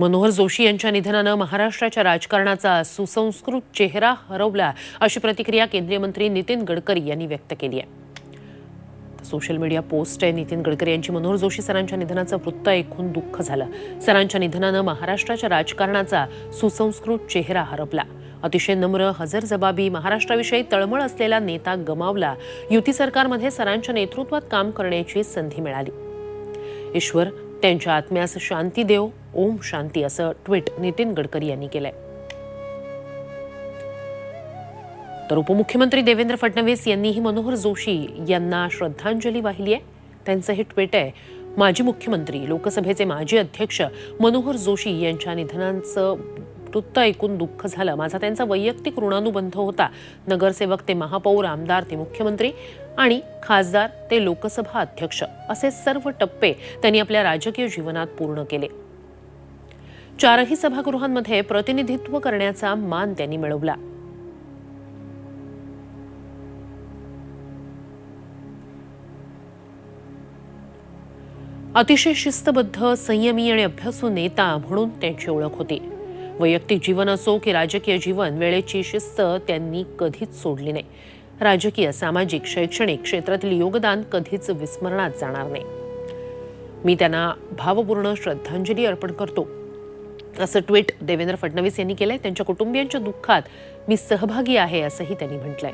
मनोहर जोशी यांच्या निधनानं महाराष्ट्राच्या राजकारणाचा सुसंस्कृत चेहरा हरवला अशी प्रतिक्रिया केंद्रीय मंत्री नितीन गडकरी यांनी व्यक्त केली आहे। सोशल मीडिया पोस्ट आहे नितीन गडकरी यांची मनोहर जोशी सरांच्या निधनाचं वृत्त ऐकून दुःख झालं। सरांच्या निधनानं महाराष्ट्राच्या राजकारणाचा सुसंस्कृत चेहरा हरवला। अतिशय नम्र हजरजबाबी महाराष्ट्राविषयी तळमळ असलेला नेता गमावला। युती सरकारमध्ये सरांच्या नेतृत्वात काम करण्याची संधी मिळाली। ईश्वर त्यांच्या आत्म्यास शांती देव, ओम शांती असं ट्विट नितीन गडकरी यांनी केलंय। तर उपमुख्यमंत्री देवेंद्र फडणवीस यांनीही मनोहर जोशी यांना श्रद्धांजली वाहिली आहे। त्यांचं हे ट्विट आहे, माजी मुख्यमंत्री लोकसभेचे माजी अध्यक्ष मनोहर जोशी यांच्या निधनाचं वृत्त ऐकून दुःख झालं। माझा त्यांचा वैयक्तिक ऋणानुबंध होता। नगरसेवक ते महापौर, आमदार ते मुख्यमंत्री आणि खासदार ते लोकसभा अध्यक्ष असे सर्व टप्पे त्यांनी आपल्या राजकीय जीवनात पूर्ण केले। चारही सभागृहांमध्ये प्रतिनिधित्व करण्याचा मान त्यांनी मिळवला। अतिशय शिस्तबद्ध, संयमी आणि अभ्यासू नेता म्हणून त्यांची ओळख होती। वैयक्तिक जीवन असो की राजकीय जीवन, वेळेची शिस्त त्यांनी कधीच सोडली नाही। राजकीय, सामाजिक, शैक्षणिक क्षेत्रातील योगदान कधीच विस्मरणात जाणार नाही। मी त्यांना भावपूर्ण श्रद्धांजली अर्पण करतो असं ट्विट देवेंद्र फडणवीस यांनी केलंय। त्यांच्या कुटुंबियांच्या दुःखात मी सहभागी आहे असंही त्यांनी म्हटलंय।